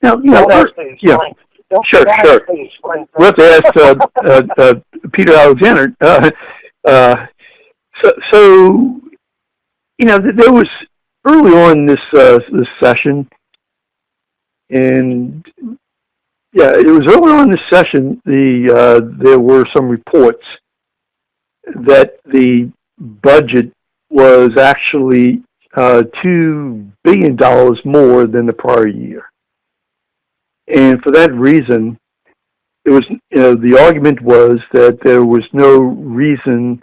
Now, yeah, sure. We'll have to ask Peter Alexander. So, there was early on this session, and yeah, it was early on this session. There were some reports that the budget was actually $2 billion more than the prior year. And for that reason, it was, the argument was that there was no reason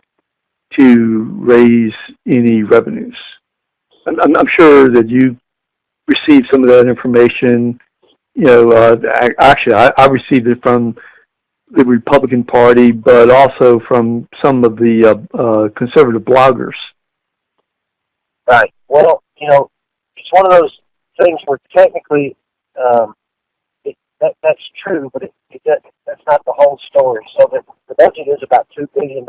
to raise any revenues. I'm sure that you received some of that information. Actually, I received it from the Republican Party, but also from some of the conservative bloggers. Right. Well, it's one of those things where technically that's true, but that's not the whole story. So the budget is about $2 billion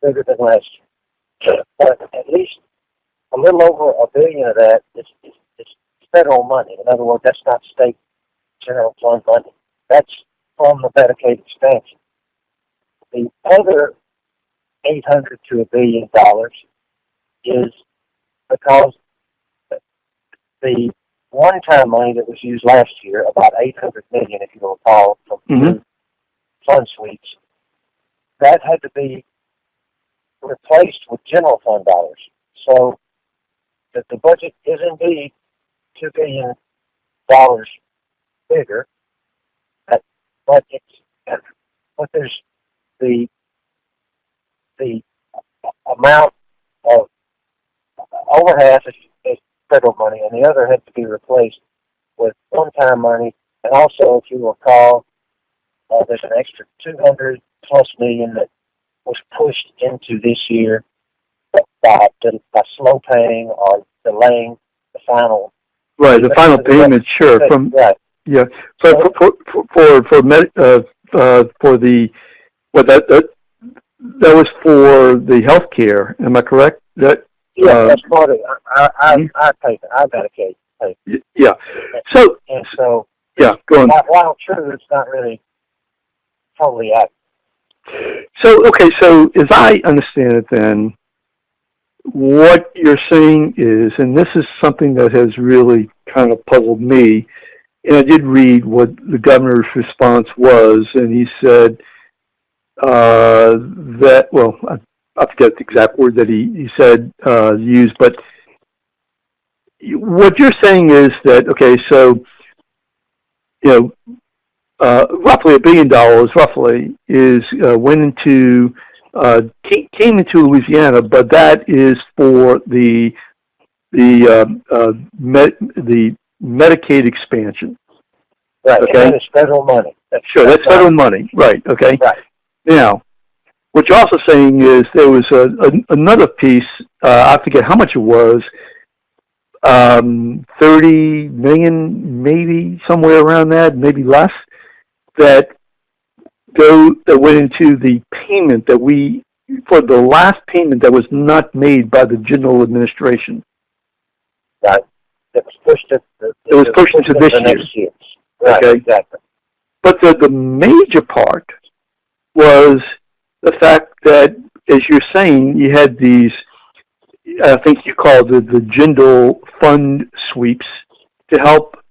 bigger than last year. But at least a little over $1 billion of that is federal money. In other words, that's not state general fund money. That's from the Medicaid expansion. The other $800 to $1 billion is because the one-time money that was used last year, about $800 million, if you recall, from fund sweeps, that had to be replaced with general fund dollars. So that the budget is indeed $2 billion bigger, but there's the amount of over half is federal money, and the other had to be replaced with one-time money. And also, if you recall, there's an extra $200+ million that was pushed into this year by slow paying or delaying the final. Right, the final payment, sure. Right. Yeah. So for the that was for the health care. Am I correct? That's part of it. I pay it. I Medicaid pay. Yeah. So yeah, go on. While true, it's not really totally accurate. So as I understand it, then what you're saying is, and this is something that has really kind of puzzled me, and I did read what the governor's response was, and he said that, well, I forget the exact word that he said, used, but what you're saying is that, okay, so, roughly $1 billion, roughly, is went into, came into Louisiana, but that is for the Medicaid expansion. Right, okay? And it's federal money. That's federal money, right, okay? Right. Now, what you're also saying is there was another piece, I forget how much it was, 30 million, maybe, somewhere around that, maybe less, that went into the payment for the last payment that was not made by the general administration. Right. It was pushed into this year. Right, okay. Exactly. But the major part was the fact that, as you're saying, you had these, I think you called it the general fund sweeps to help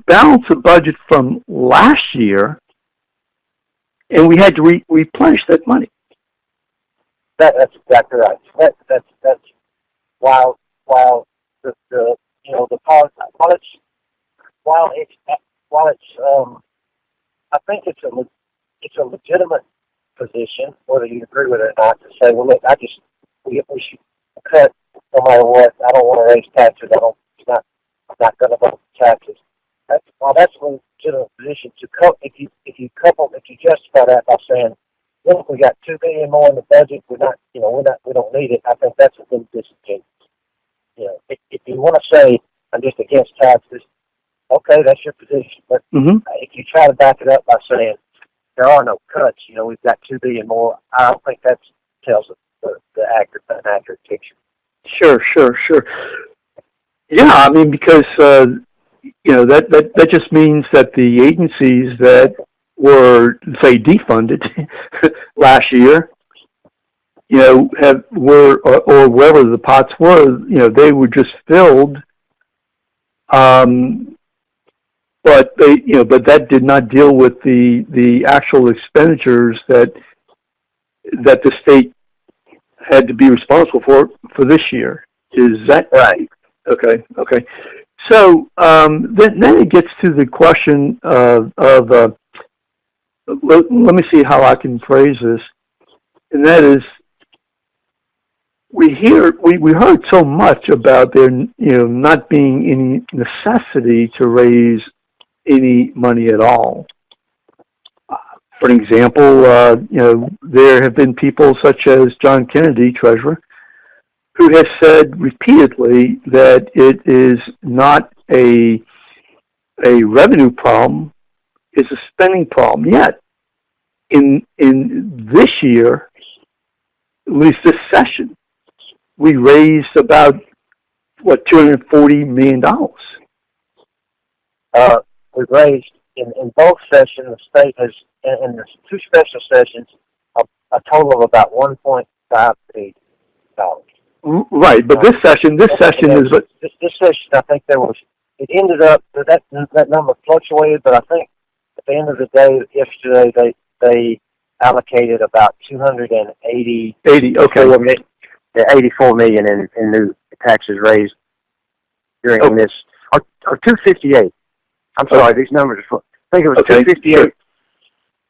balance the budget from last year, and we had to replenish that money. That's exactly right. That's while I think it's a legitimate position, whether you agree with it or not, to say, well, look, we should cut no matter what. I don't want to raise taxes. I'm not going to vote for taxes. That's a legitimate position to if you justify that by saying, look, we got $2 billion more in the budget. We don't need it. I think that's a good disincentive. If you want to say I'm just against taxes, okay, that's your position. But if you try to back it up by saying there are no cuts, we've got $2 billion more, I don't think that tells an accurate picture. Sure. Yeah, I mean, because that just means that the agencies that were, say, defunded last year, or wherever the pots were, they were just filled. But that did not deal with the actual expenditures that the state had to be responsible for this year. Is that right? Okay. So then it gets to the question of let me see how I can phrase this, and that is, we heard so much about there not being any necessity to raise any money at all. For example, there have been people such as John Kennedy, Treasurer, who has said repeatedly that it is not a revenue problem, it's a spending problem. Yet, in this year, at least this session, we raised about $240 million. We raised in both sessions. The state has, in the two special sessions, a total of about $1.5 billion. Right, but this session is. This session, I think it ended up that number fluctuated, but I think at the end of the day, yesterday they allocated about 280. 80. Okay. 84 million in new taxes raised during this, or 258. I'm sorry, these numbers are. I think it was 258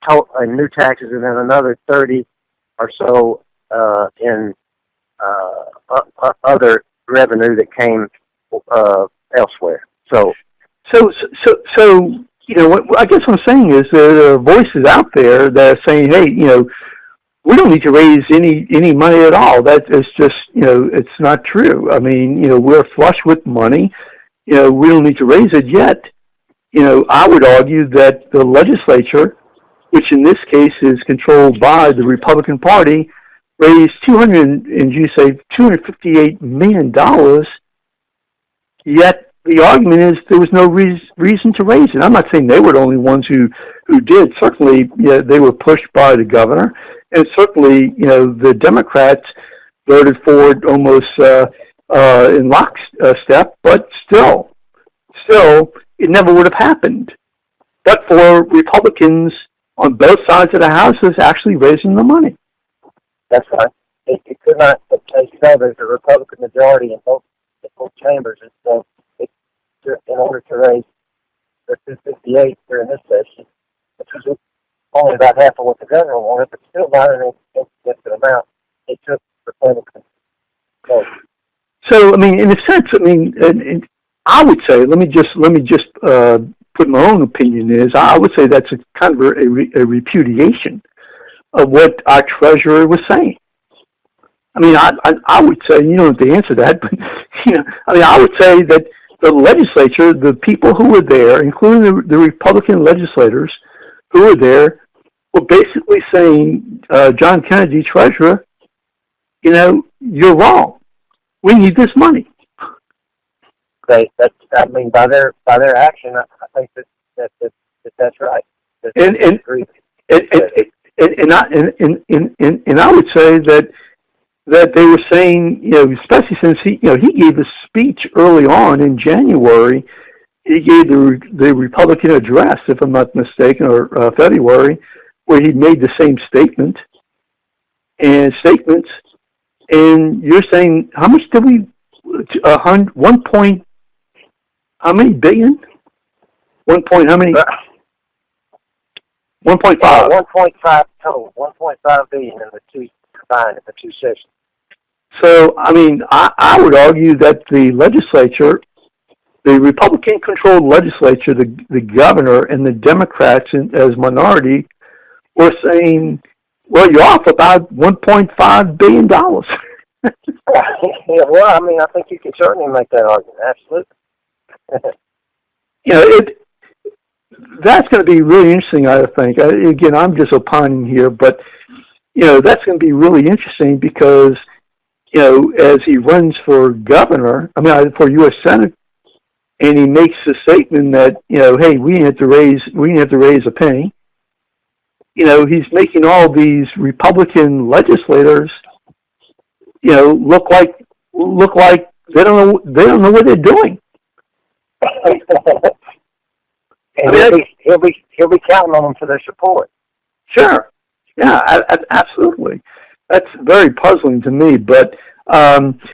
total in new taxes, and then another 30 or so in other revenue that came elsewhere. So what I guess what I'm saying is there are voices out there that are saying, hey, we don't need to raise any money at all. That is just, it's not true. I mean, we're flush with money. We don't need to raise it yet. I would argue that the legislature, which in this case is controlled by the Republican Party, raised $258 million, yet the argument is there was no reason to raise it. I'm not saying they were the only ones who did. Certainly, they were pushed by the governor, and certainly, the Democrats voted for it almost in lockstep, but still, it never would have happened. But for Republicans on both sides of the houses actually raising the money. That's right. It could not, as you know, there's a Republican majority in both chambers, and so in order to raise the 258 during this session, which was only about half of what the governor wanted, but still not an insignificant amount, it took Republicans. So I mean, in a sense, I mean, and I would say, let me just put my own opinion is, I would say that's a kind of a repudiation of what our treasurer was saying. I mean, I would say, you don't have to answer that, but I would say that the legislature, the people who were there, including the Republican legislators who were there, were basically saying, John Kennedy, treasurer, you're wrong. We need this money. By their action, I think that's right. And I would say that they were saying, especially since he gave a speech early on in January. He gave the Republican address, if I'm not mistaken, or February, where he made the same statements. And you're saying, how much did we? 1 point. How many billion? 1 point. How many? 1.5. 1.5 total. 1.5 billion in the two combined in the two sessions. So, I mean, I would argue that the legislature, the Republican-controlled legislature, the governor, and the Democrats as minority were saying, well, you're off about $1.5 billion. Yeah, well, I mean, I think you can certainly make that argument. Absolutely. That's going to be really interesting, I think. Again, I'm just opining here, but, that's going to be really interesting because, as he runs for governor, for U.S. Senate, and he makes the statement that, hey, we didn't have to raise a penny. He's making all these Republican legislators, look like they don't know what they're doing. And he'll be counting on them for their support. Sure. Yeah, absolutely. That's very puzzling to me, but